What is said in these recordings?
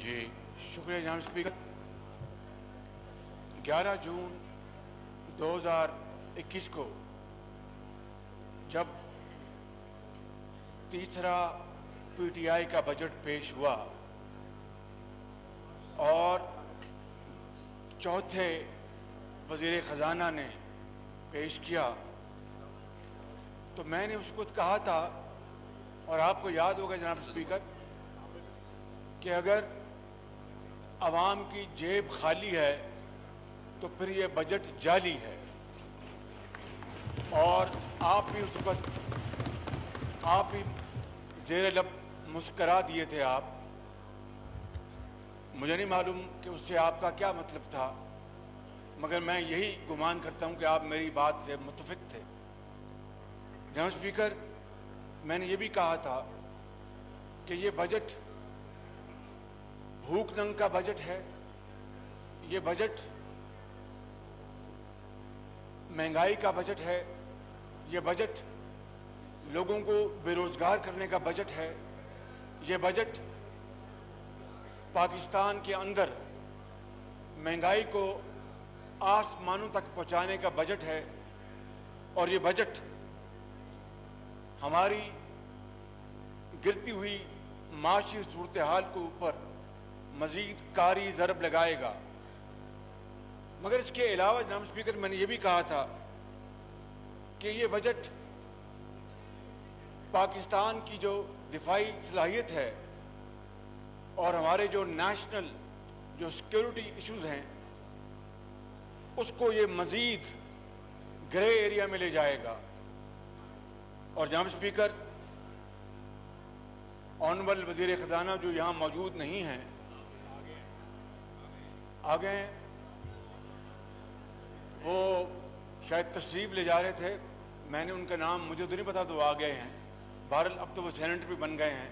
جی شکریہ جناب اسپیکر. 11 جون 2021 کو جب تیسرا پی ٹی آئی کا بجٹ پیش ہوا اور چوتھے وزیر خزانہ نے پیش کیا تو میں نے اس کو کہا تھا، اور آپ کو یاد ہوگا جناب اسپیکر، کہ اگر عوام کی جیب خالی ہے تو پھر یہ بجٹ جعلی ہے. اور آپ بھی اس وقت زیر لب مسکرا دیے تھے. آپ مجھے نہیں معلوم کہ اس سے آپ کا کیا مطلب تھا، مگر میں یہی گمان کرتا ہوں کہ آپ میری بات سے متفق تھے. جناب اسپیکر، میں نے یہ بھی کہا تھا کہ یہ بجٹ بھوک ننگ کا بجٹ ہے. یہ بجٹ مہنگائی کا بجٹ ہے. یہ بجٹ لوگوں کو بے روزگار کرنے کا بجٹ ہے. یہ بجٹ پاکستان کے اندر مہنگائی کو آسمانوں تک پہنچانے کا بجٹ ہے. اور یہ بجٹ ہماری گرتی ہوئی معاشی صورتحال کے اوپر مزید کاری ضرب لگائے گا. مگر اس کے علاوہ جناب اسپیکر، میں نے یہ بھی کہا تھا کہ یہ بجٹ پاکستان کی جو دفاعی صلاحیت ہے اور ہمارے جو نیشنل جو سیکیورٹی ایشوز ہیں اس کو یہ مزید گرے ایریا میں لے جائے گا. اور جناب اسپیکر، آنریبل وزیر خزانہ جو یہاں موجود نہیں ہیں، آگے ہیں، وہ شاید تشریف لے جا رہے تھے. میں نے ان کا نام، مجھے تو نہیں پتا، تو وہ آ گئے ہیں. بہرحال اب تو وہ سینیٹر بھی بن گئے ہیں.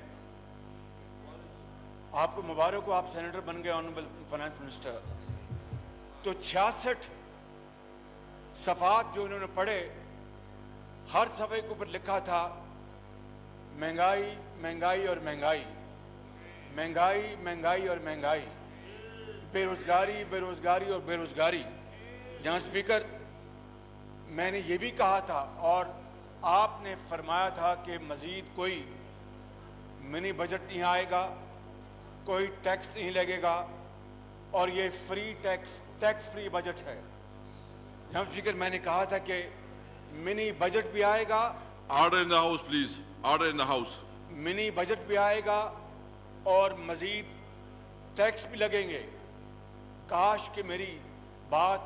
آپ کو مبارک ہو، آپ سینیٹر بن گئے، آنریبل فائنانس منسٹر. تو 66 صفحات جو انہوں نے پڑھے، ہر صفحے کے اوپر لکھا تھا مہنگائی مہنگائی اور مہنگائی، مہنگائی مہنگائی اور مہنگائی، بے روزگاری بے روزگاری اور بے روزگاری. جہاں اسپیکر، میں نے یہ بھی کہا تھا اور آپ نے فرمایا تھا کہ مزید کوئی منی بجٹ نہیں آئے گا، کوئی ٹیکس نہیں لگے گا، اور یہ فری ٹیکس فری بجٹ ہے. جناب اسپیکر، میں نے کہا تھا کہ منی بجٹ بھی آئے گا. Order in the house please. Order in the house. Mini budget بھی آئے گا اور مزید ٹیکس بھی لگیں گے. کاش کہ میری بات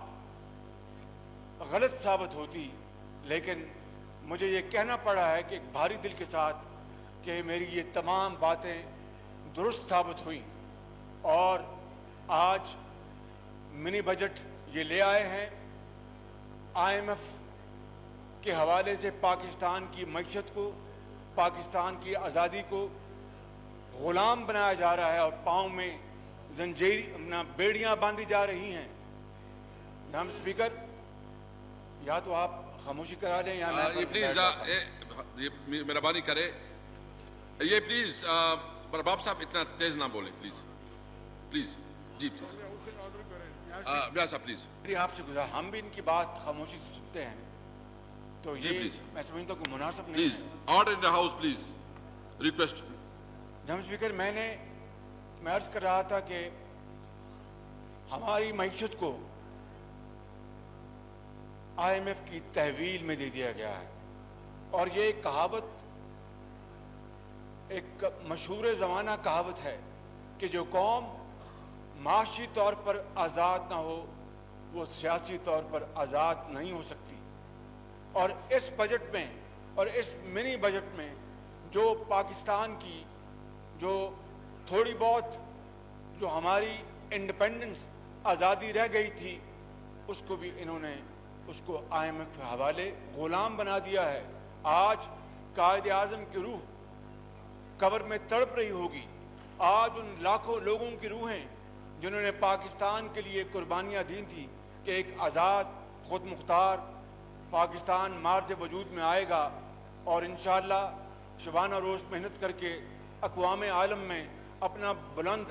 غلط ثابت ہوتی، لیکن مجھے یہ کہنا پڑا ہے کہ ایک بھاری دل کے ساتھ کہ میری یہ تمام باتیں درست ثابت ہوئیں. اور آج منی بجٹ یہ لے آئے ہیں. IMF کے حوالے سے پاکستان کی معیشت کو، پاکستان کی آزادی کو غلام بنایا جا رہا ہے اور پاؤں میں بیڑیاں باندھی جا رہی ہیں. جناب اسپیکر، یا تو آپ خاموشی کرا لیں یا میں پلیز مہربانی کرے، یہ پلیز بابا صاحب اتنا تیز نہ بولیں پلیز. پلیز جی پلیز بیاس صاحب پلیز. آپ سے گزار، ہم بھی ان کی بات خاموشی سے سنتے ہیں تو یہ میں سمجھتا ہوں کہ مناسب نہیں ہے. Order in the house please. Request. جناب اسپیکر، میں عرض کر رہا تھا کہ ہماری معیشت کو IMF کی تحویل میں دے دیا گیا ہے. اور یہ ایک کہاوت، ایک مشہور زمانہ کہاوت ہے کہ جو قوم معاشی طور پر آزاد نہ ہو وہ سیاسی طور پر آزاد نہیں ہو سکتی. اور اس بجٹ میں اور اس منی بجٹ میں جو پاکستان کی جو تھوڑی بہت جو ہماری انڈیپینڈنس آزادی رہ گئی تھی، اس کو بھی انہوں نے اس کو IMF کے حوالے غلام بنا دیا ہے. آج قائد اعظم کی روح قبر میں تڑپ رہی ہوگی. آج ان لاکھوں لوگوں کی روحیں جنہوں نے پاکستان کے لیے قربانیاں دی تھیں کہ ایک آزاد خود مختار پاکستان مارز وجود میں آئے گا، اور انشاءاللہ شبانہ روز محنت کر کے اقوام عالم میں اپنا بلند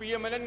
PMLN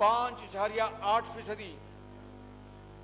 5.8%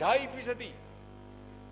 2.5%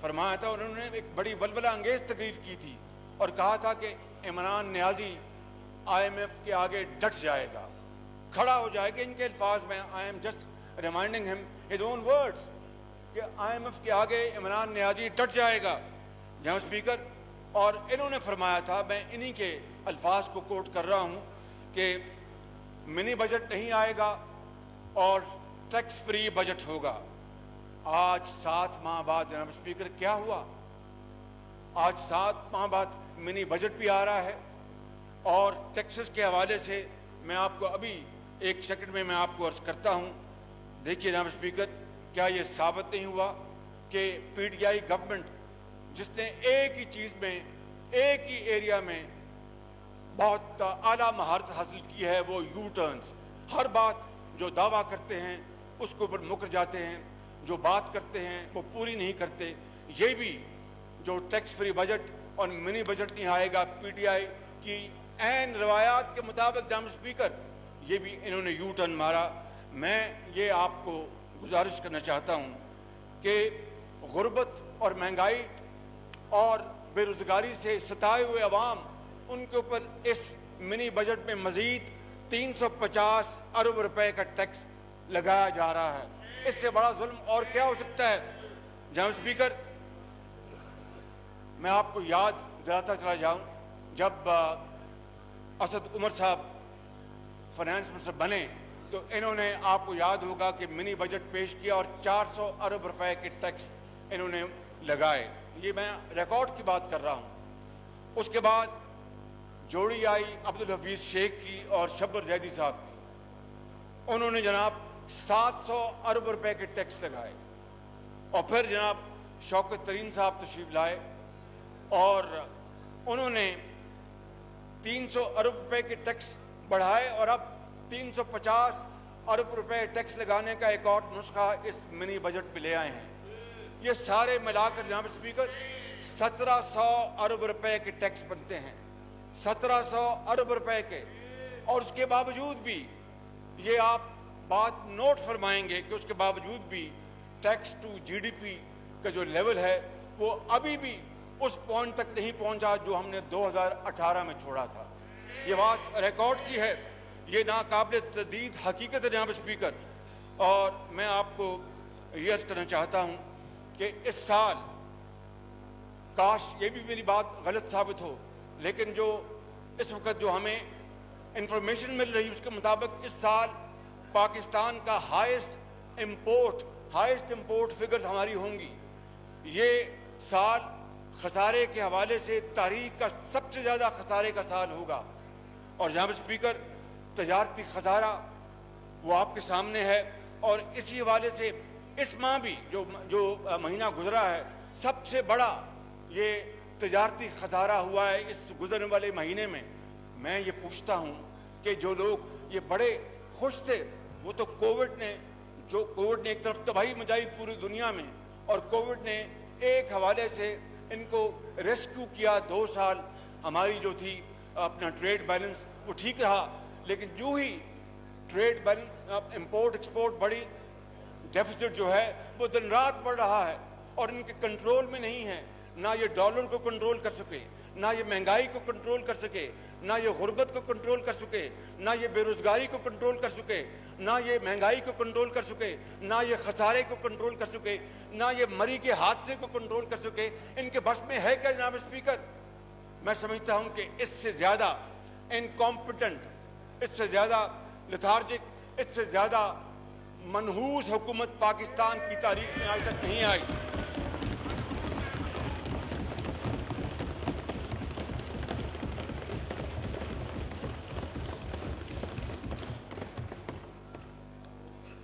فرمایا تھا, انہوں نے ایک بڑی ولولہ انگیز تقریر کی تھی اور کہا تھا کہ عمران نیازی IMF کے آگے ڈٹ جائے گا, کھڑا ہو جائے گا. ان کے الفاظ میں I am just reminding him his own words کہ IMF کے آگے عمران نیازی ڈٹ جائے گا جناب اسپیکر. اور انہوں نے فرمایا تھا, میں انہی کے الفاظ کو کوٹ کر رہا ہوں, کہ منی بجٹ نہیں آئے گا اور ٹیکس فری بجٹ ہوگا. آج 7 ماہ بعد جناب اسپیکر کیا ہوا؟ آج 7 ماہ بعد منی بجٹ بھی آ رہا ہے, اور ٹیکسز کے حوالے سے میں آپ کو ابھی 1 سیکنڈ میں آپ کو عرض کرتا ہوں. دیکھیے جناب اسپیکر, کیا یہ ثابت نہیں ہوا کہ PTI گورنمنٹ جس نے ایک ہی چیز میں, ایک ہی ایریا میں بہت اعلیٰ مہارت حاصل کی ہے, وہ یو ٹرنز. ہر بات جو دعویٰ کرتے ہیں اس کے اوپر مکر جاتے ہیں, جو بات کرتے ہیں وہ پوری نہیں کرتے. یہ بھی جو ٹیکس فری بجٹ اور منی بجٹ نہیں آئے گا, PTI کی عین روایات کے مطابق جناب اسپیکر, یہ بھی انہوں نے یو ٹرن مارا. میں یہ آپ کو گزارش کرنا چاہتا ہوں کہ غربت اور مہنگائی اور بے روزگاری سے ستائے ہوئے عوام, ان کے اوپر اس منی بجٹ میں مزید 350 ارب روپے کا ٹیکس لگایا جا رہا ہے. اس سے بڑا ظلم اور کیا ہو سکتا ہے؟ جناب اسپیکر, میں آپ کو یاد دلاتا چلا جاؤں, جب اسد عمر صاحب فائنانس منسٹر بنے تو انہوں نے, آپ کو یاد ہوگا کہ منی بجٹ پیش کیا اور 400 ارب روپے کے ٹیکس انہوں نے لگائے. یہ میں ریکارڈ کی بات کر رہا ہوں. اس کے بعد جوڑی آئی عبدالحفیظ شیخ کی اور شبر زیدی صاحب کی, انہوں نے جناب 700 ارب روپے کے ٹیکس لگائے. اور پھر جناب شوکت ترین صاحب تشریف لائے اور انہوں نے 300 ارب روپے کے ٹیکس بڑھائے, اور اب 350 ارب روپے ٹیکس لگانے کا ایک اور نسخہ اس منی بجٹ پہ لے آئے ہیں. یہ سارے ملا کر جناب اسپیکر 1700 ارب روپے کے ٹیکس بنتے ہیں, 1700 ارب روپے کے. اور اس کے باوجود بھی, یہ آپ بات نوٹ فرمائیں گے کہ اس کے باوجود بھی ٹیکس ٹو GDP کا جو لیول ہے وہ ابھی بھی اس پوائنٹ تک نہیں پہنچا جو ہم نے 2018 میں چھوڑا تھا. یہ بات ریکارڈ کی ہے, یہ ناقابل تردید حقیقت ہے جناب اسپیکر. اور میں آپ کو یہ عرض کرنا چاہتا ہوں کہ اس سال, کاش یہ بھی میری بات غلط ثابت ہو, لیکن جو اس وقت جو ہمیں انفارمیشن مل رہی ہے اس کے مطابق اس سال پاکستان کا ہائیسٹ امپورٹ فگرز ہماری ہوں گی. یہ سال خسارے کے حوالے سے تاریخ کا سب سے زیادہ خسارے کا سال ہوگا. اور جناب اسپیکر, تجارتی خسارہ وہ آپ کے سامنے ہے, اور اسی حوالے سے اس ماہ بھی جو مہینہ گزرا ہے, سب سے بڑا یہ تجارتی خسارہ ہوا ہے اس گزرنے والے مہینے میں. میں یہ پوچھتا ہوں کہ جو لوگ یہ بڑے خوش تھے, وہ تو کووڈ نے ایک طرف تباہی مچائی پوری دنیا میں, اور کووڈ نے ایک حوالے سے ان کو ریسکیو کیا. 2 سال ہماری جو تھی اپنا ٹریڈ بیلنس وہ ٹھیک رہا, لیکن جو ہی ٹریڈ بیلنس امپورٹ ایکسپورٹ بڑی, ڈیفیسٹ جو ہے وہ دن رات بڑھ رہا ہے اور ان کے کنٹرول میں نہیں ہے. نہ یہ ڈالر کو کنٹرول کر سکے, نہ یہ مہنگائی کو کنٹرول کر سکے, نہ یہ غربت کو کنٹرول کر سکے, نہ یہ بے روزگاری کو کنٹرول کر سکے, نہ یہ مہنگائی کو کنٹرول کر سکے, نہ یہ خسارے کو کنٹرول کر سکے, نہ یہ مری کے حادثے کو کنٹرول کر سکے. ان کے بس میں ہے کیا جناب اسپیکر؟ میں سمجھتا ہوں کہ اس سے زیادہ انکمپٹنٹ, اس سے زیادہ لیتھارجک, اس سے زیادہ منحوس حکومت پاکستان کی تاریخ میں آج تک نہیں آئی.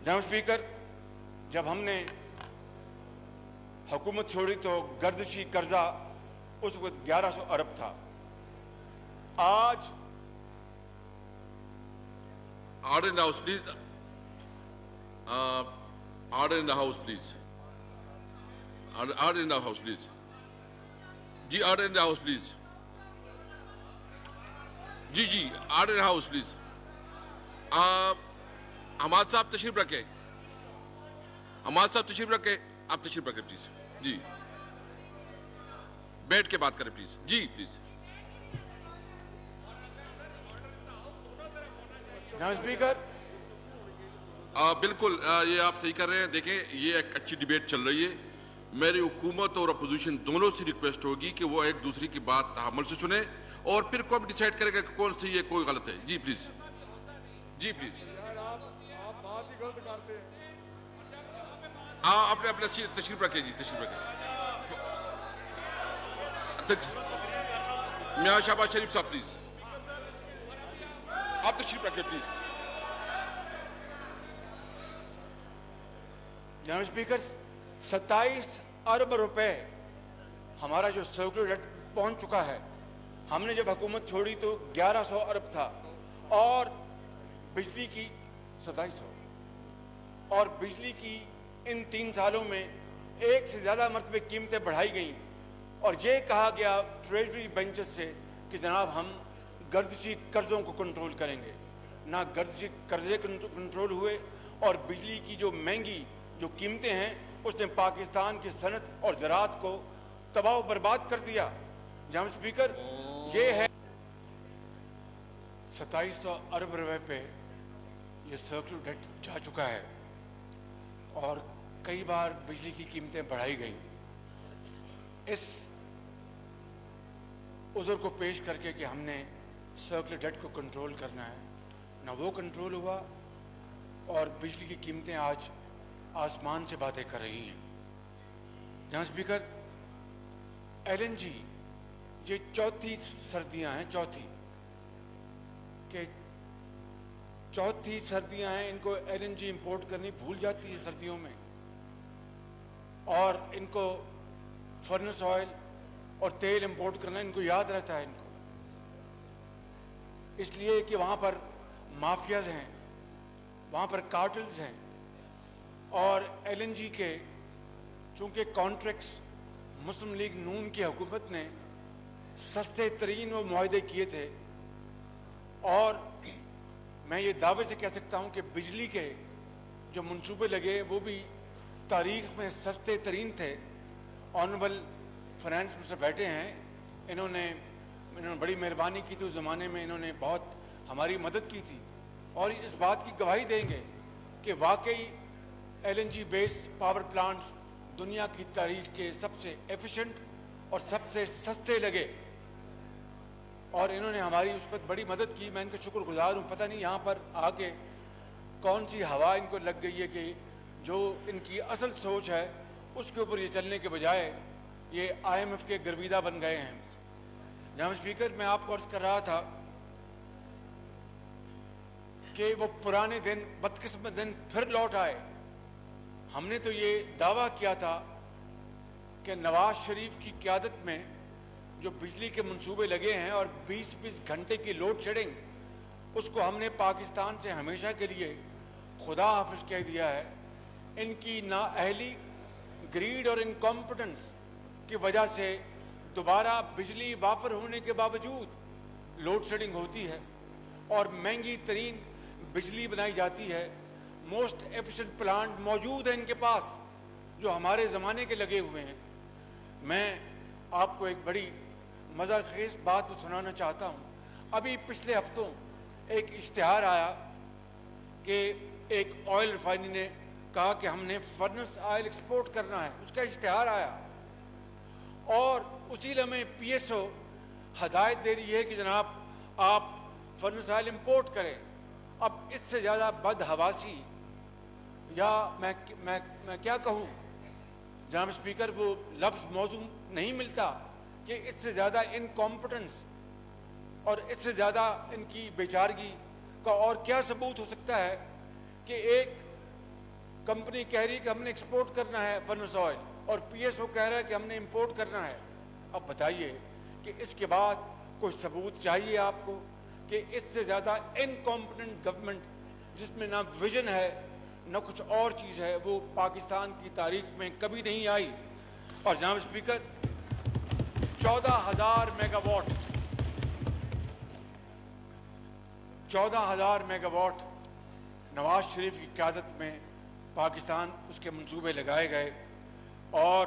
جناب اسپیکر, جب ہم نے حکومت چھوڑی تو گردشی قرضہ اس وقت 1100 ارب تھا. آج Order in the House, please. Order in the House, please. Order in the House, please. Ji, order in the House, please. Ji, order in the House, please. Ahmad صاحب تشریف رکھے, آپ تشریف رکھے پلیز. جی بیٹھ کے بات کریں پلیز. جی پلیز. جناب اسپیکر، بالکل یہ آپ صحیح کر رہے ہیں. دیکھیں یہ ایک اچھی ڈیبیٹ چل رہی ہے. میری حکومت اور اپوزیشن دونوں سے ریکویسٹ ہوگی کہ وہ ایک دوسرے کی بات تحمل سے سنیں اور پھر کوئی ڈیسائیڈ کرے گا کہ کون سی ہے کوئی غلط ہے. جی پلیز. جی پلیز. آپ اپنا تشریف رکھیں. جی تشریف رکھیں. میاں شہباز شریف صاحب پلیز آپ تشریف رکھیں پلیز. جناب اسپیکر، 27 ارب روپے ہمارا جو سرکولر ڈیٹ پہنچ چکا ہے. ہم نے جب حکومت چھوڑی تو 1100 ارب تھا اور بجلی کی 2700 اور بجلی کی ان 3 سالوں میں 1 سے زیادہ مرتبہ قیمتیں بڑھائی گئیں اور یہ کہا گیا ٹریجری بینچز سے کہ جناب ہم گردشی قرضوں کو کنٹرول کریں گے. نہ گردشی قرضے کنٹرول ہوئے اور بجلی کی جو مہنگی جو قیمتیں ہیں اس نے پاکستان کی صنعت اور زراعت کو تباہ و برباد کر دیا. جناب اسپیکر، یہ ہے 2700 ارب روپے پہ یہ سرکولر ڈیٹ جا چکا ہے اور کئی بار بجلی کی قیمتیں بڑھائی گئیں. اس عذر کو پیش کر کے کہ ہم نے سرکولر ڈیٹ کو کنٹرول کرنا ہے، نہ وہ کنٹرول ہوا اور بجلی کی قیمتیں آج آسمان سے باتیں کر رہی ہیں. جہاں اسپیکر، ایل این جی یہ چوتھی سردیاں ہیں، چوتھی سردیاں ہیں. ان کو ایل این جی امپورٹ کرنی بھول جاتی ہے سردیوں میں اور ان کو فرنس آئل اور تیل امپورٹ کرنا ان کو یاد رہتا ہے. ان کو اس لیے کہ وہاں پر مافیاز ہیں، وہاں پر کارٹلز ہیں اور ایل این جی کے چونکہ کانٹریکٹس مسلم لیگ نون کی حکومت نے سستے ترین وہ معاہدے کیے تھے اور میں یہ دعوے سے کہہ سکتا ہوں کہ بجلی کے جو منصوبے لگے وہ بھی تاریخ میں سستے ترین تھے. آنریبل فائنانس منسٹر بیٹھے ہیں، انہوں نے بڑی مہربانی کی تھی. اس زمانے میں انہوں نے بہت ہماری مدد کی تھی اور اس بات کی گواہی دیں گے کہ واقعی ایل این جی بیس پاور پلانٹس دنیا کی تاریخ کے سب سے ایفیشنٹ اور سب سے سستے لگے اور انہوں نے ہماری اس وقت بڑی مدد کی. میں ان کا شکر گزار ہوں. پتہ نہیں یہاں پر آ کے کون سی ہوا ان کو لگ گئی ہے کہ جو ان کی اصل سوچ ہے اس کے اوپر یہ چلنے کے بجائے یہ آئی ایم ایف کے گرویدہ بن گئے ہیں. جناب اسپیکر، میں آپ کو عرض کر رہا تھا کہ وہ پرانے دن بدقسمت دن پھر لوٹ آئے. ہم نے تو یہ دعویٰ کیا تھا کہ نواز شریف کی قیادت میں جو بجلی کے منصوبے لگے ہیں اور 20 گھنٹے کی لوڈ شیڈنگ، اس کو ہم نے پاکستان سے ہمیشہ کے لیے خدا حافظ کہہ دیا ہے. ان کی نااہلی، گریڈ اور انکمپٹنس کی وجہ سے دوبارہ بجلی وافر ہونے کے باوجود لوڈ شیڈنگ ہوتی ہے اور مہنگی ترین بجلی بنائی جاتی ہے. موسٹ ایفیشنٹ پلانٹ موجود ہیں ان کے پاس جو ہمارے زمانے کے لگے ہوئے ہیں. میں آپ کو ایک بڑی مزہ خیز بات سنانا چاہتا ہوں. ابھی پچھلے ہفتوں ایک اشتہار آیا کہ ایک آئل ریفائنری نے کہا کہ ہم نے فرنس آئل ایکسپورٹ کرنا ہے. اس کا اشتہار آیا اور اسی لمحے پی ایس او ہدایت دے رہی ہے کہ جناب آپ فرنس آئل امپورٹ کریں. اب اس سے زیادہ بدحواسی یا میں کیا کہوں جناب اسپیکر، وہ لفظ موضوع نہیں ملتا کہ اس سے زیادہ انکمپٹنس اور اس سے زیادہ ان کی بیچارگی کا اور کیا ثبوت ہو سکتا ہے کہ ایک کمپنی کہہ رہی کہ ہم نے ایکسپورٹ کرنا ہے فرنس آئل اور پی ایس او کہہ رہا ہے کہ ہم نے امپورٹ کرنا ہے. اب بتائیے کہ اس کے بعد کوئی ثبوت چاہیے آپ کو کہ اس سے زیادہ انکمپٹنٹ گورنمنٹ جس میں نہ ویژن ہے نہ کچھ اور چیز ہے وہ پاکستان کی تاریخ میں کبھی نہیں آئی. اور جناب speaker, 14,000 mega what Nawaz Sharif کی قیادت میں پاکستان اس کے منصوبے لگائے گئے اور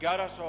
1100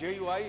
JUI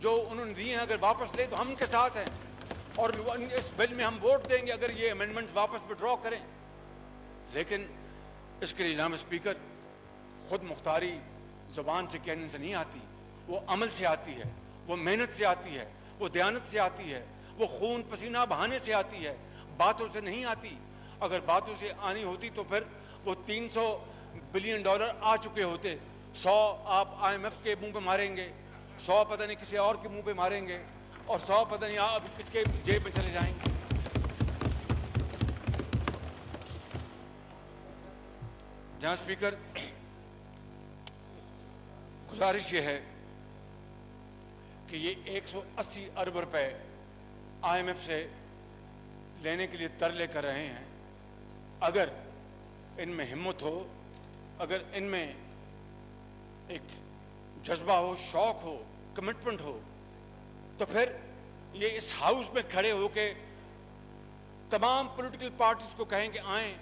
جو انہوں نے دیے ہیں اگر واپس لے تو ہم ان کے ساتھ ہیں اور اس بل میں ہم ووٹ دیں گے اگر یہ امینڈمنٹ واپس وڈرا کریں. لیکن اس کے لیے جناب اسپیکر خود مختاری زبان سے کہنے سے نہیں آتی, وہ عمل سے آتی ہے, وہ محنت سے آتی ہے, وہ دیانت سے آتی ہے, وہ خون پسینہ بہانے سے آتی ہے, باتوں سے نہیں آتی. اگر باتوں سے آنی ہوتی تو پھر وہ $300 بلین آ چکے ہوتے. 100 آپ IMF کے منہ پہ ماریں گے, 100 پتہ نہیں کسی اور کے منہ پہ ماریں گے, اور 100 پتہ نہیں آپ کس کے جیب میں چلے جائیں گے. جہاں اسپیکر گزارش یہ ہے کہ یہ 180 ارب روپے IMF سے لینے کے لیے ترلے کر رہے ہیں. اگر ان میں ہمت ہو, اگر ان میں ایک جذبہ ہو, شوق ہو, کمٹمنٹ ہو, تو پھر یہ اس ہاؤس میں کھڑے ہو کے تمام پولیٹیکل پارٹیز کو کہیں کہ آئیں,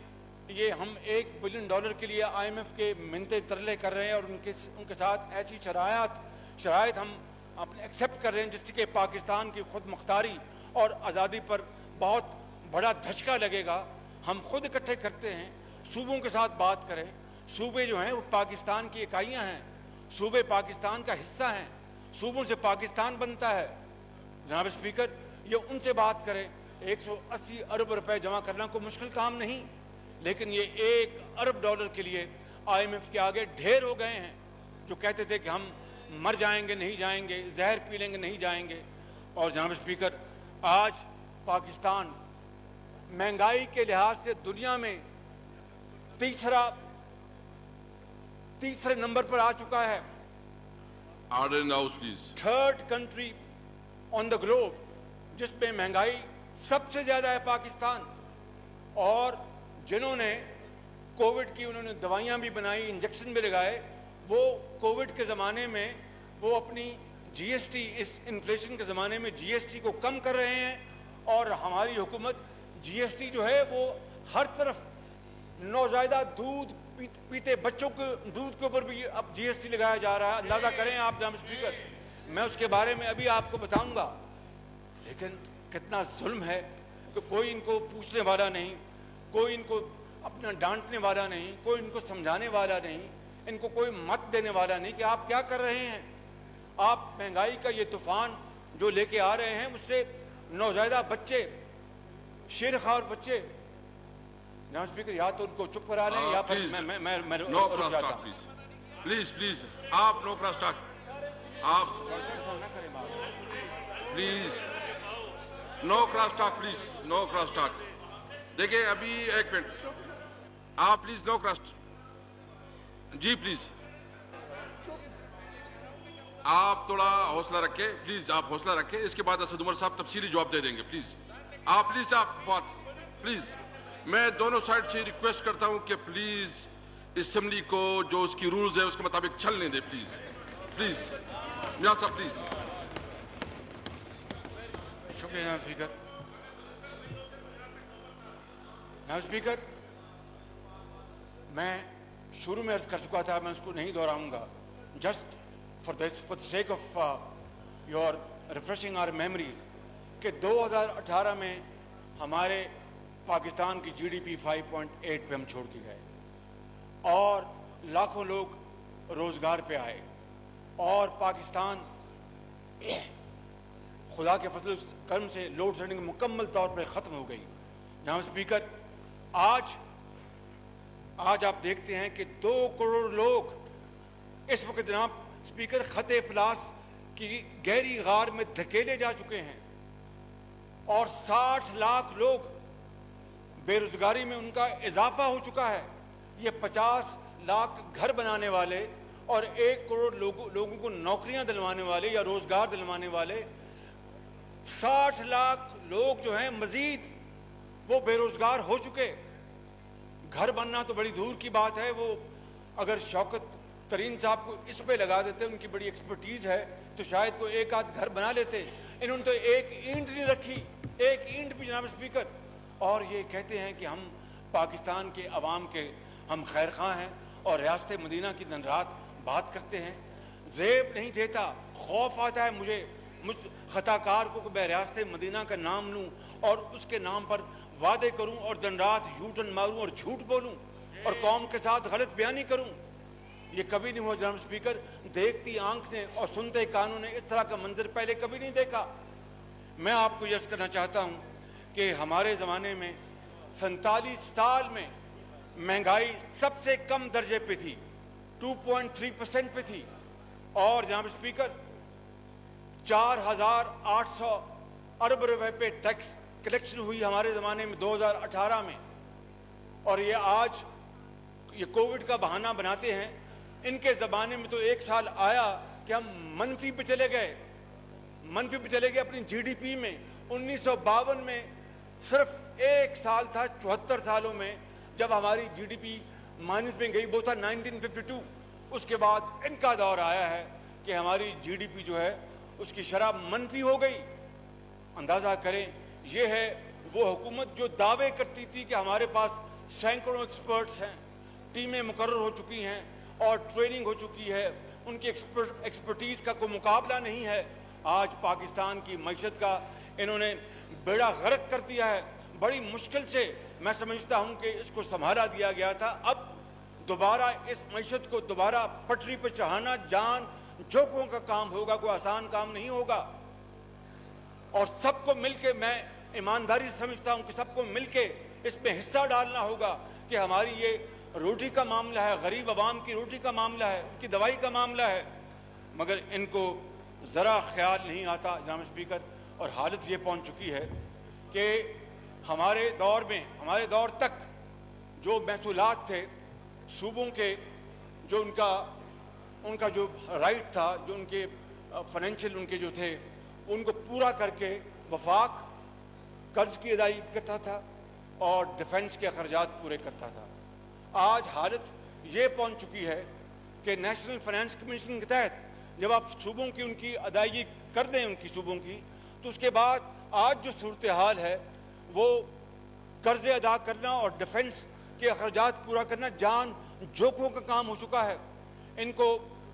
یہ ہم $1 بلین کے لیے IMF کے منتے ترلے کر رہے ہیں اور ان کے ساتھ ایسی شرائط ہم اپنے ایکسیپٹ کر رہے ہیں جس سے کہ پاکستان کی خود مختاری اور آزادی پر بہت بڑا دھچکا لگے گا. ہم خود اکٹھے کرتے ہیں, صوبوں کے ساتھ بات کریں. صوبے جو ہیں وہ پاکستان کی اکائیاں ہیں, صوبے پاکستان کا حصہ ہیں, صوبوں سے پاکستان بنتا ہے. جناب اسپیکر یہ ان سے بات کریں. 180 ارب روپے جمع کرنا کوئی مشکل کام نہیں, لیکن یہ $1 ارب کے لیے IMF کے آگے ڈھیر ہو گئے ہیں جو کہتے تھے کہ ہم مر جائیں گے نہیں جائیں گے, زہر پی لیں گے نہیں جائیں گے. اور جناب اسپیکر آج پاکستان مہنگائی کے لحاظ سے دنیا میں تیسرے نمبر پر آ چکا ہے. Order in house please. 3rd country on the globe جس میں مہنگائی سب سے زیادہ ہے پاکستان. اور جنہوں نے کووڈ کی انہوں نے دوائیاں بھی بنائی, انجیکشن بھی لگائے, وہ کووڈ کے زمانے میں وہ اپنی GST اس انفلیشن کے زمانے میں GST کو کم کر رہے ہیں. اور ہماری حکومت GST جو ہے وہ ہر طرف نوزائیدہ دودھ پیتے بچوں کے دودھ کے اوپر بھی اب GST لگایا جا رہا ہے. اندازہ کریں آپ جناب اسپیکر, میں اس کے بارے میں ابھی آپ کو بتاؤں گا. لیکن کتنا ظلم ہے کہ کوئی ان کو پوچھنے والا نہیں, کوئی ان کو اپنا ڈانٹنے والا نہیں, کوئی ان کو سمجھانے والا نہیں, ان کو کوئی مت دینے والا نہیں کہ آپ کیا کر رہے ہیں. آپ مہنگائی کا یہ طوفان جو لے کے آ رہے ہیں اس سے نوزائیدہ بچے, شیر خوار بچے. جناب اسپیکر یا تو ان کو چپ کرا لیں یا پھر میں no cross talk please, please آپ نو کراس ٹاک, آپ please no cross talk, please no cross talk. دیکھیں ابھی ایک منٹ, آپ پلیز نو کراس. جی پلیز آپ تھوڑا حوصلہ رکھیں, پلیز آپ حوصلہ رکھیں. اس کے بعد اسد عمر صاحب تفصیلی جواب دے دیں گے. پلیز آپ پلیز میں دونوں سائڈ سے ریکویسٹ کرتا ہوں کہ پلیز اسمبلی کو جو اس کی رولز ہے اس کے مطابق چلنے دیں. پلیز پلیز میاں صاحب پلیز. شکریہ جناب اسپیکر. جناب اسپیکر میں شروع میں عرض کر چکا تھا, میں اس کو نہیں دہراؤں گا. Just for the sake of your refreshing our memories کہ 2018 میں ہمارے پاکستان کی GDP 5.8 پہ ہم چھوڑ کے گئے اور لاکھوں لوگ روزگار پہ آئے اور پاکستان خدا کے فضل و کرم سے لوڈ شیڈنگ مکمل طور پر ختم ہو گئی. جناب اسپیکر آج آپ دیکھتے ہیں کہ 2 کروڑ لوگ اس وقت جناب اسپیکر خط افلاس کی گہری غار میں دھکیلے جا چکے ہیں اور 60 لاکھ لوگ بے روزگاری میں ان کا اضافہ ہو چکا ہے. یہ 50 لاکھ گھر بنانے والے اور 1 کروڑ لوگوں کو نوکریاں دلوانے والے یا روزگار دلوانے والے 60 لاکھ لوگ جو ہیں مزید وہ بے روزگار ہو چکے. گھر بننا تو بڑی دور کی بات ہے, وہ اگر شوکت ترین صاحب کو اس پہ لگا دیتے, ان کی بڑی ایکسپرٹیز ہے, تو شاید کوئی ایک آدھ گھر بنا لیتے. انہوں نے تو ایک اینٹ نہیں رکھی, ایک اینٹ بھی جناب اسپیکر. اور یہ کہتے ہیں کہ ہم پاکستان کے عوام کے ہم خیر خواہ ہیں اور ریاست مدینہ کی دن رات بات کرتے ہیں. زیب نہیں دیتا, خوف آتا ہے مجھے خطا کار کو میں ریاست مدینہ کا نام لوں اور اس کے نام پر وعدے کروں اور دن رات یوٹن ماروں اور جھوٹ بولوں اور قوم کے ساتھ غلط بیانی کروں؟ یہ کبھی نہیں ہوا جناب اسپیکر۔ دیکھتی آنکھ نے اور سنتے کانوں نے اس طرح کا منظر پہلے کبھی نہیں دیکھا۔ میں آپ کو یہ عرض کرنا چاہتا ہوں کہ ہمارے زمانے میں 47 سال میں مہنگائی سب سے کم درجے پہ تھی، 2.3% پہ تھی، اور جناب اسپیکر 4,800 ارب روپے پہ ٹیکس کلیکشن ہوئی ہمارے زمانے میں 2018 میں۔ اور یہ آج یہ کووڈ کا بہانہ بناتے ہیں، ان کے زمانے میں تو ایک سال آیا کہ ہم منفی پہ چلے گئے، اپنی جی ڈی پی میں۔ 1952 میں صرف ایک سال تھا 74 سالوں میں جب ہماری جی ڈی پی مائنس میں گئی، وہ تھا 1952۔ اس کے بعد ان کا دور آیا ہے کہ ہماری جی ڈی پی جو ہے اس کی شرح منفی ہو گئی۔ اندازہ کریں، یہ ہے وہ حکومت جو دعوے کرتی تھی کہ ہمارے پاس سینکڑوں ایکسپرٹس ہیں، ٹیمیں مقرر ہو چکی ہیں اور ٹریننگ ہو چکی ہے، ان کی ایکسپرٹیز کا کوئی مقابلہ نہیں ہے۔ آج پاکستان کی معیشت کا انہوں نے بیڑا غرق کر دیا ہے۔ بڑی مشکل سے میں سمجھتا ہوں کہ اس کو سنبھالا دیا گیا تھا۔ اب دوبارہ اس معیشت کو دوبارہ پٹری پہ چڑھانا جان جوکوں کا کام ہوگا، کوئی آسان کام نہیں ہوگا۔ اور سب کو مل کے، میں ایمانداری سے سمجھتا ہوں کہ سب کو مل کے اس میں حصہ ڈالنا ہوگا کہ ہماری یہ روٹی کا معاملہ ہے، غریب عوام کی روٹی کا معاملہ ہے، ان کی دوائی کا معاملہ ہے، مگر ان کو ذرا خیال نہیں آتا جناب اسپیکر۔ اور حالت یہ پہنچ چکی ہے کہ ہمارے دور تک جو محصولات تھے صوبوں کے، جو ان کا جو رائٹ تھا، جو ان کے فائنینشیل ان کے جو تھے، ان کو پورا کر کے وفاق قرض کی ادائیگی کرتا تھا اور ڈیفنس کے اخراجات پورے کرتا تھا۔ آج حالت یہ پہنچ چکی ہے کہ نیشنل فائنانس کمیشن کے تحت جب آپ صوبوں کی ان کی ادائیگی کر دیں ان کی صوبوں کی، تو اس کے بعد آج جو صورتحال ہے وہ قرضے ادا کرنا اور ڈیفنس کے اخراجات پورا کرنا جان جوکوں کا کام ہو چکا ہے۔ ان کو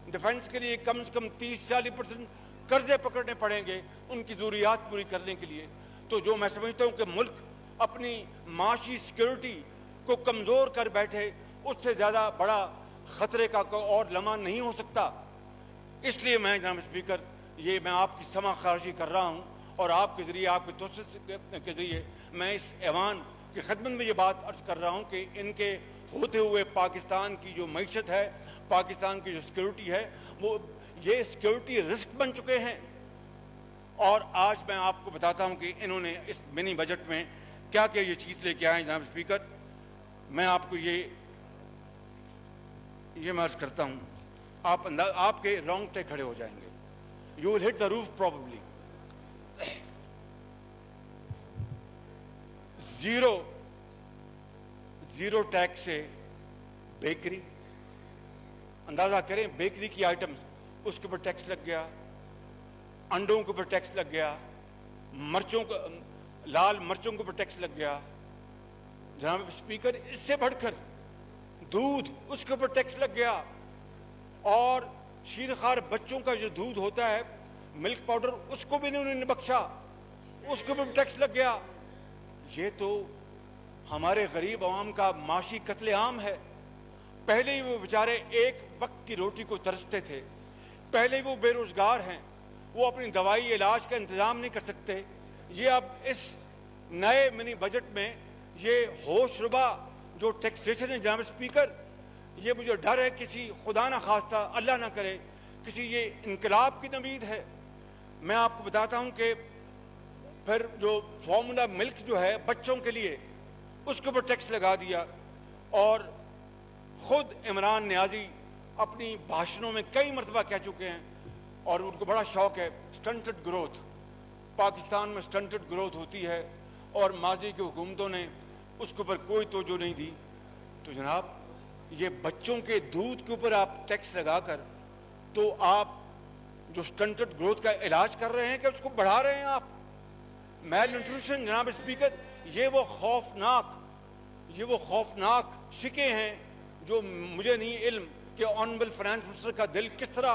ڈیفنس کے لیے کم سے کم 30-40% قرضے پکڑنے پڑیں گے ان کی ضروریات پوری کرنے کے لیے۔ تو جو میں سمجھتا ہوں کہ ملک اپنی معاشی سیکیورٹی کو کمزور کر بیٹھے، اس سے زیادہ بڑا خطرے کا کوئی اور لمحہ نہیں ہو سکتا۔ اس لیے میں جناب اسپیکر یہ میں آپ کی سماع خارجی کر رہا ہوں اور آپ کے ذریعے، آپ کے توسط کے ذریعے میں اس ایوان کی خدمت میں یہ بات عرض کر رہا ہوں کہ ان کے ہوتے ہوئے پاکستان کی جو معیشت ہے، پاکستان کی جو سیکیورٹی ہے، وہ یہ سیکیورٹی رسک بن چکے ہیں۔ اور آج میں آپ کو بتاتا ہوں کہ انہوں نے اس منی بجٹ میں کیا کیا یہ چیز لے کے آئے جناب اسپیکر۔ میں آپ کو یہ میں عرض کرتا ہوں، آپ کے رونگٹے کھڑے ہو جائیں گے۔ You will hit the roof probably. Zero tax سے بیکری، اندازہ کریں بیکری کی آئٹمز، اس کے اوپر ٹیکس لگ گیا، انڈوں کے اوپر ٹیکس لگ گیا، لال مرچوں کے اوپر ٹیکس لگ گیا۔ جناب اسپیکر، اس سے بڑھ کر دودھ، اس کے اوپر ٹیکس لگ گیا، اور شیرخوار بچوں کا جو دودھ ہوتا ہے، ملک پاؤڈر، اس کو بھی انہوں نے بخشا، اس کے اوپر ٹیکس لگ گیا۔ یہ تو ہمارے غریب عوام کا معاشی قتل عام ہے۔ پہلے ہی وہ بیچارے ایک وقت کی روٹی کو ترستے تھے، پہلے ہی وہ بے روزگار ہیں، وہ اپنی دوائی علاج کا انتظام نہیں کر سکتے۔ یہ اب اس نئے منی بجٹ میں یہ ہوش ربا جو ٹیکسیشن ہے جناب اسپیکر، یہ مجھے ڈر ہے کسی خدا نہ خواستہ اللہ نہ کرے کسی یہ انقلاب کی نوید ہے۔ میں آپ کو بتاتا ہوں کہ پھر جو فارمولا ملک جو ہے بچوں کے لیے، اس کے اوپر ٹیکس لگا دیا، اور خود عمران نیازی اپنی بھاشنوں میں کئی مرتبہ کہہ چکے ہیں، اور ان کو بڑا شوق ہے سٹنٹڈ گروتھ، پاکستان میں سٹنٹڈ گروتھ ہوتی ہے، اور ماضی کی حکومتوں نے اس کے اوپر کوئی توجہ نہیں دی۔ تو جناب یہ بچوں کے دودھ کے اوپر آپ ٹیکس لگا کر تو آپ جو سٹنٹڈ گروتھ کا علاج کر رہے ہیں کہ اس کو بڑھا رہے ہیں آپ۔ میل نیوٹریشن جناب اسپیکر، یہ وہ خوفناک شکیں ہیں جو مجھے نہیں علم کہ آنریبل فائنانس منسٹر کا دل کس طرح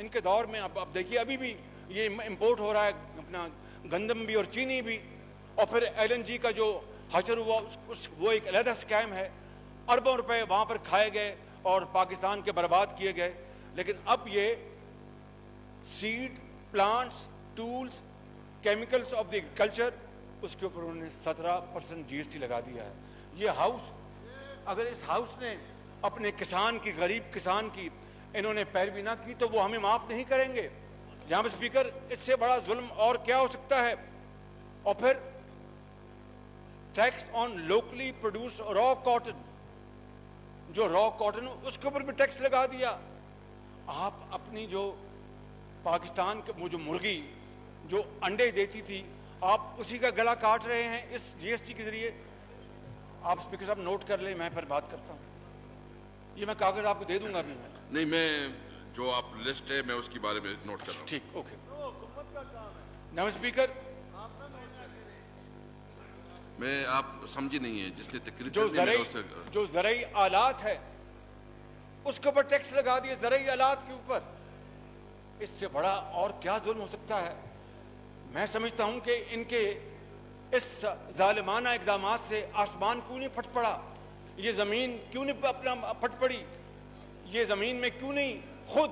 ان کے دور میں اب دیکھیے ابھی بھی یہ امپورٹ ہو رہا ہے اپنا گندم بھی اور چینی بھی, اور پھر LNG کا جو حشر ہوا وہ ایک علیحدہ اسکیم ہے. اربوں روپے وہاں پر کھائے گئے اور پاکستان کے برباد کیے گئے. لیکن اب یہ seed, plants, tools, chemicals of the agriculture, اس کے اوپر انہوں نے 17% GST لگا دیا ہے. یہ ہاؤس, اگر اس ہاؤس نے اپنے کسان کی, غریب کسان کی انہوں نے پیروی نہ کی تو وہ ہمیں معاف نہیں کریں گے. جناب اسپیکر, اس سے بڑا ظلم اور کیا ہو سکتا ہے؟ اور پھر ٹیکس آن لوکلی پروڈیوس را کاٹن, جو را کاٹن اس کے اوپر بھی ٹیکس لگا دیا. آپ اپنی جو پاکستان کے وہ جو مرغی جو انڈے دیتی تھی, آپ اسی کا گلا کاٹ رہے ہیں اس GST کے ذریعے. آپ اسپیکر صاحب نوٹ کر لیں, میں پھر بات کرتا ہوں. یہ میں کاغذ آپ کو دے دوں گا ابھی. نہیں, میں جو آپ لسٹ ہے میں اس کے بارے میں نوٹ کر رہا ہوں. ٹھیک, اوکے. جناب اسپیکر, میں آپ سمجھے نہیں ہیں, جس نے تقریر جو زرعی آلات ہے اس کے اوپر ٹیکس لگا دیے, زرعی آلات کے اوپر. اس سے بڑا اور کیا ظلم ہو سکتا ہے؟ میں سمجھتا ہوں کہ ان کے اس ظالمانہ اقدامات سے آسمان کیوں نہیں پھٹ پڑا, یہ زمین کیوں نہیں اپنا پھٹ پڑی, یہ زمین میں کیوں نہیں خود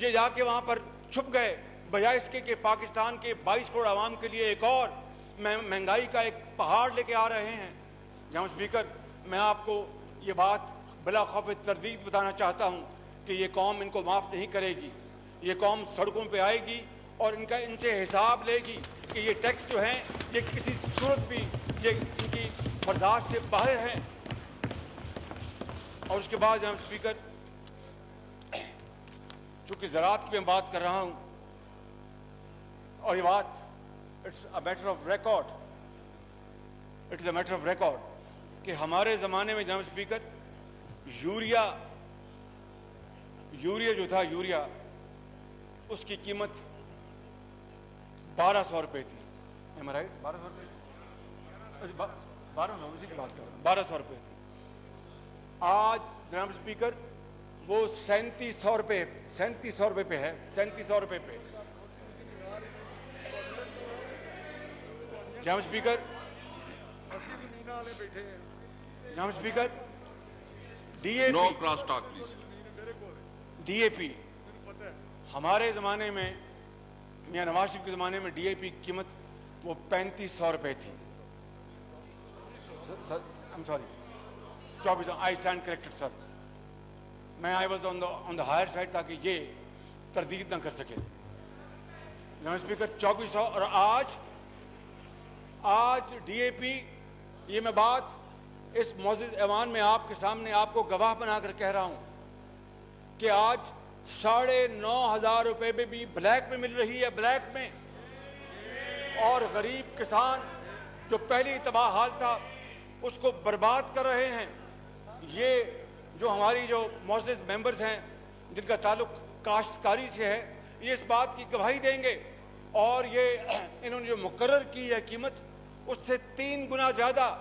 یہ جا کے وہاں پر چھپ گئے, بجائے اس کے کہ پاکستان کے 22 کروڑ عوام کے لیے ایک اور مہنگائی کا ایک پہاڑ لے کے آ رہے ہیں. جناب اسپیکر, میں آپ کو یہ بات بلا خوف تردید بتانا چاہتا ہوں کہ یہ قوم ان کو معاف نہیں کرے گی. یہ قوم سڑکوں پہ آئے گی اور ان سے حساب لے گی کہ یہ ٹیکس جو ہیں یہ کسی صورت بھی یہ ان کی برداشت سے باہر ہیں. اور اس کے بعد جناب اسپیکر, چونکہ زراعت کی میں بات کر رہا ہوں اور یہ بات it's a matter of record, it is a matter of record کہ ہمارے زمانے میں جناب اسپیکر یوریا جو تھا, یوریا اس کی قیمت 1200 روپے تھی. ایم آئی رائٹ؟ 1200 روپے, 1200 کی بات کر رہا ہوں, 1200 روپے تھی. آج جناب اسپیکر وہ 3700 روپے پہ ہے, 3700 روپے پہ. جناب speaker, no cross talk please. DAP ہمارے زمانے میں, میاں نواز شریف کے زمانے میں DAP کی قیمت وہ 3500 روپے تھی. آئی اسٹینڈ کریکٹڈ سر, میں I was on the higher side تاکہ یہ تردید نہ کر سکے. جناب اسپیکر 2400, اور آج DAP, یہ میں بات اس معزز ایوان میں آپ کے سامنے آپ کو گواہ بنا کر کہہ رہا ہوں کہ آج 9,500 روپے میں بھی بلیک میں مل رہی ہے, بلیک میں. اور غریب کسان جو پہلی تباہ حال تھا اس کو برباد کر رہے ہیں. یہ جو ہماری جو معزز ممبرز ہیں جن کا تعلق کاشتکاری سے ہے, یہ اس بات کی گواہی دیں گے. اور یہ انہوں نے جو مقرر کی ہے قیمت, اس سے 3 گنا زیادہ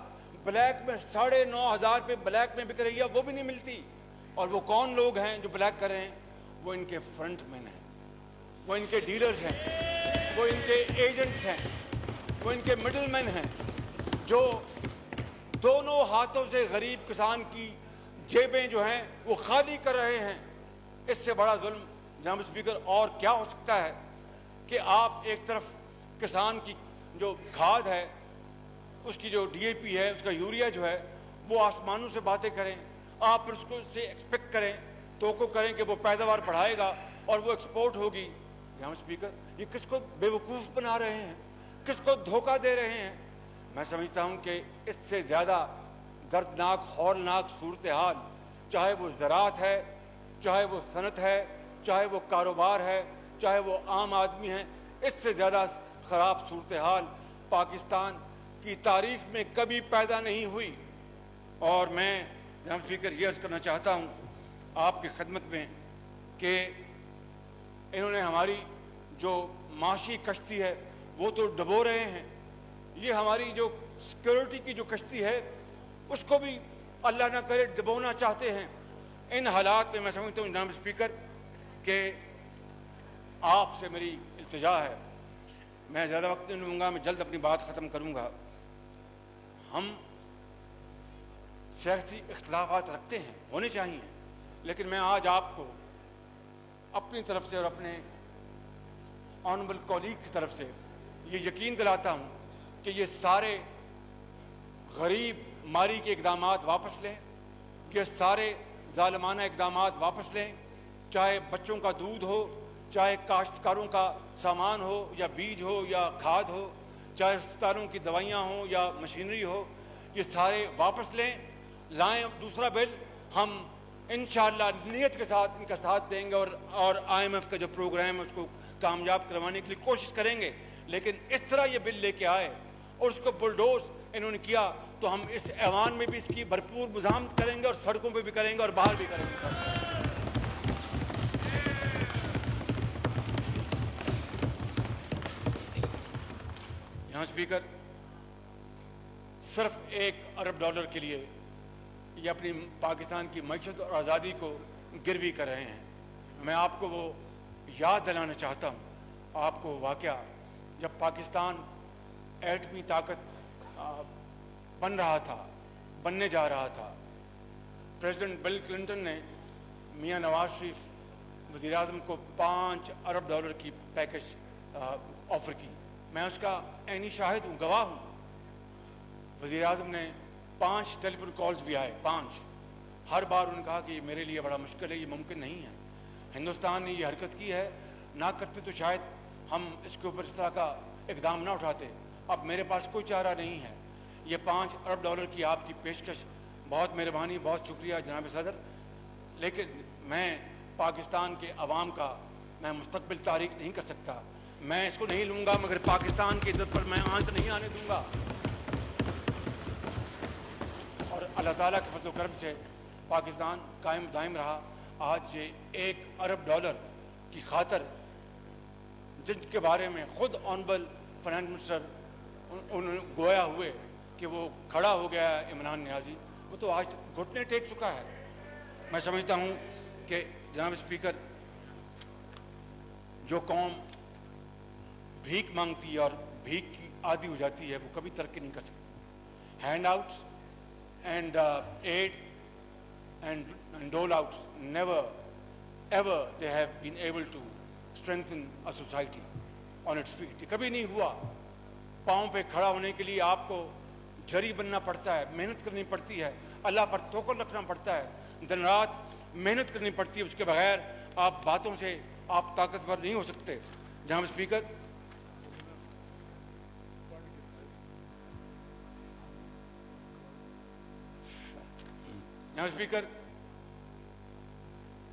بلیک میں 9,500 پہ بلیک میں بک رہی ہے, وہ بھی نہیں ملتی. اور وہ کون لوگ ہیں جو بلیک کر رہے ہیں؟ وہ ان کے فرنٹ مین ہیں, وہ ان کے ڈیلرز ہیں, وہ ان کے ایجنٹس ہیں, وہ ان کے مڈل مین ہیں, جو دونوں ہاتھوں سے غریب کسان کی جیبیں جو ہیں وہ خالی کر رہے ہیں. اس سے بڑا ظلم جناب اسپیکر اور کیا ہو سکتا ہے کہ آپ ایک طرف کسان کی جو کھاد ہے, اس کی جو DAP ہے, اس کا یوریا جو ہے, وہ آسمانوں سے باتیں کریں, آپ اس کو سے ایکسپیکٹ کریں, توقع کریں کہ وہ پیداوار بڑھائے گا اور وہ ایکسپورٹ ہوگی. جناب اسپیکر, یہ کس کو بیوقوف بنا رہے ہیں, کس کو دھوکہ دے رہے ہیں؟ میں سمجھتا ہوں کہ اس سے زیادہ دردناک, ہولناک صورتحال, چاہے وہ زراعت ہے, چاہے وہ صنعت ہے, چاہے وہ کاروبار ہے, چاہے وہ عام آدمی ہیں, اس سے زیادہ خراب صورتحال پاکستان کی تاریخ میں کبھی پیدا نہیں ہوئی. اور میں جناب اسپیکر یہ عرض کرنا چاہتا ہوں آپ کی خدمت میں کہ انہوں نے ہماری جو معاشی کشتی ہے وہ تو ڈبو رہے ہیں, یہ ہماری جو سیکورٹی کی جو کشتی ہے اس کو بھی اللہ نہ کرے ڈبونا چاہتے ہیں. ان حالات میں میں سمجھتا ہوں جناب اسپیکر کہ آپ سے میری التجا ہے، میں زیادہ وقت نہیں لوں گا، میں جلد اپنی بات ختم کروں گا. ہم سیاسی اختلافات رکھتے ہیں، ہونے چاہیے، لیکن میں آج آپ کو اپنی طرف سے اور اپنے آنریبل کولیگ کی طرف سے یہ یقین دلاتا ہوں کہ یہ سارے غریب ماری کے اقدامات واپس لیں، یہ سارے ظالمانہ اقدامات واپس لیں، چاہے بچوں کا دودھ ہو، چاہے کاشتکاروں کا سامان ہو یا بیج ہو یا کھاد ہو، چاہے اسپتالوں کی دوائیاں ہوں یا مشینری ہو، یہ سارے واپس لائیں دوسرا بل. ہم انشاءاللہ نیت کے ساتھ ان کا ساتھ دیں گے اور IMF کا جو پروگرام ہے اس کو کامیاب کروانے کے لیے کوشش کریں گے. لیکن اس طرح یہ بل لے کے آئے اور اس کو بلڈوز انہوں نے کیا تو ہم اس ایوان میں بھی اس کی بھرپور مزاحمت کریں گے اور سڑکوں پہ بھی کریں گے اور باہر بھی کریں گے. یہاں اسپیکر صرف $1 ارب کے لیے یہ اپنی پاکستان کی معیشت اور آزادی کو گروی کر رہے ہیں. میں آپ کو وہ یاد دلانا چاہتا ہوں، آپ کو واقعہ جب پاکستان ایٹمی طاقت بننے جا رہا تھا، پریزیڈنٹ بل کلنٹن نے میاں نواز شریف وزیر اعظم کو $5 ارب کی پیکج آفر کی. میں اس کا عینی شاہد ہوں، گواہ ہوں. وزیر اعظم نے 5 ٹیلی فون کالز بھی آئے، 5. ہر بار انہوں نے کہا کہ یہ میرے لیے بڑا مشکل ہے، یہ ممکن نہیں ہے. ہندوستان نے یہ حرکت کی ہے، نہ کرتے تو شاید ہم اس کے اوپر اس طرح کا اقدام نہ اٹھاتے. اب میرے پاس کوئی چارہ نہیں ہے. یہ $5 ارب کی آپ کی پیشکش بہت مہربانی، بہت شکریہ جناب صدر. لیکن میں پاکستان کے عوام کا میں مستقبل تاریخ نہیں کر سکتا. میں اس کو نہیں لوں گا مگر پاکستان کی عزت پر میں آنچ نہیں آنے دوں گا. اور اللہ تعالیٰ کے فضل و کرم سے پاکستان قائم دائم رہا. آج یہ $1 ارب کی خاطر جن کے بارے میں خود آنریبل فائنانس منسٹر انہوں نے گویا ہوئے کہ وہ کھڑا ہو گیا ہے عمران نیازی، وہ تو آج گھٹنے ٹیک چکا ہے. میں سمجھتا ہوں کہ جناب اسپیکر، جو قوم بھیک مانگتی ہے اور بھیک کی عادی ہو جاتی ہے وہ کبھی ترقی نہیں کر سکتی. Handouts and aid and dole outs never ever they have been able to strengthen a society on its feet. کبھی نہیں ہوا. پاؤں پہ کھڑا ہونے کے لیے آپ کو جری بننا پڑتا ہے، محنت کرنی پڑتی ہے، اللہ پر توکل رکھنا پڑتا ہے، دن رات محنت کرنی پڑتی ہے. اس کے بغیر آپ باتوں سے آپ طاقتور نہیں ہو سکتے. جناب اسپیکر،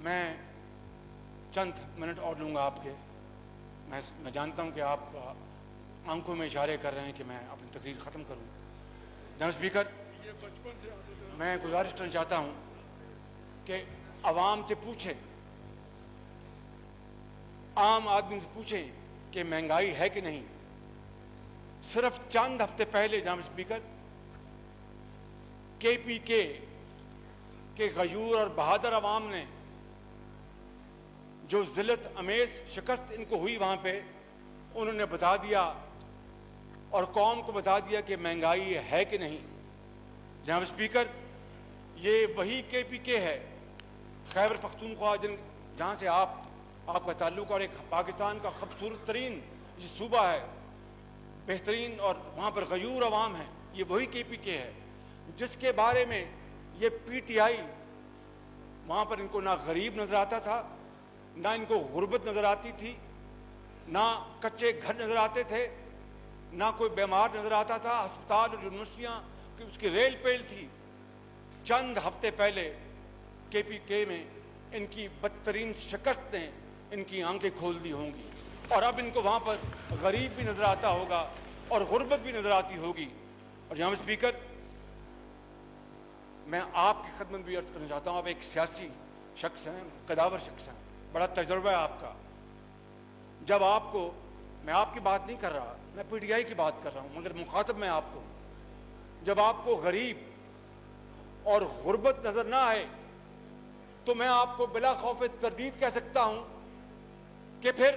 میں چند منٹ اور لوں گا آپ کے. میں جانتا ہوں کہ آپ آنکھوں میں اشارے کر رہے ہیں کہ میں اپنی تقریر ختم کروں. جناب اسپیکر، میں گزارش کرنا چاہتا ہوں کہ عوام سے پوچھیں، عام آدمی سے پوچھیں کہ مہنگائی ہے کہ نہیں. صرف چند ہفتے پہلے جناب اسپیکر KPK کے غیور اور بہادر عوام نے جو ذلت امیز شکست ان کو ہوئی وہاں پہ، انہوں نے بتا دیا اور قوم کو بتا دیا کہ مہنگائی ہے کہ نہیں. جناب اسپیکر، یہ وہی KPK ہے خیبر پختونخوا جہاں سے آپ کا تعلق اور ایک پاکستان کا خوبصورت ترین یہ صوبہ ہے، بہترین، اور وہاں پر غیور عوام ہیں. یہ وہی KPK ہے جس کے بارے میں یہ PTI وہاں پر ان کو نہ غریب نظر آتا تھا، نہ ان کو غربت نظر آتی تھی، نہ کچے گھر نظر آتے تھے، نہ کوئی بیمار نظر آتا تھا. ہسپتال اور یونیورسٹیاں اس کی ریل پیل تھی. چند ہفتے پہلے KPK میں ان کی بدترین شکست نے ان کی آنکھیں کھول دی ہوں گی اور اب ان کو وہاں پر غریب بھی نظر آتا ہوگا اور غربت بھی نظر آتی ہوگی. اور جناب اسپیکر، میں آپ کی خدمت بھی عرض کرنا چاہتا ہوں. آپ ایک سیاسی شخص ہیں، قداور شخص ہیں، بڑا تجربہ ہے آپ کا. جب آپ کو، میں آپ کی بات نہیں کر رہا، میں PTI کی بات کر رہا ہوں مگر مخاطب میں آپ کو، جب آپ کو غریب اور غربت نظر نہ آئے تو میں آپ کو بلا خوف تردید کہہ سکتا ہوں کہ پھر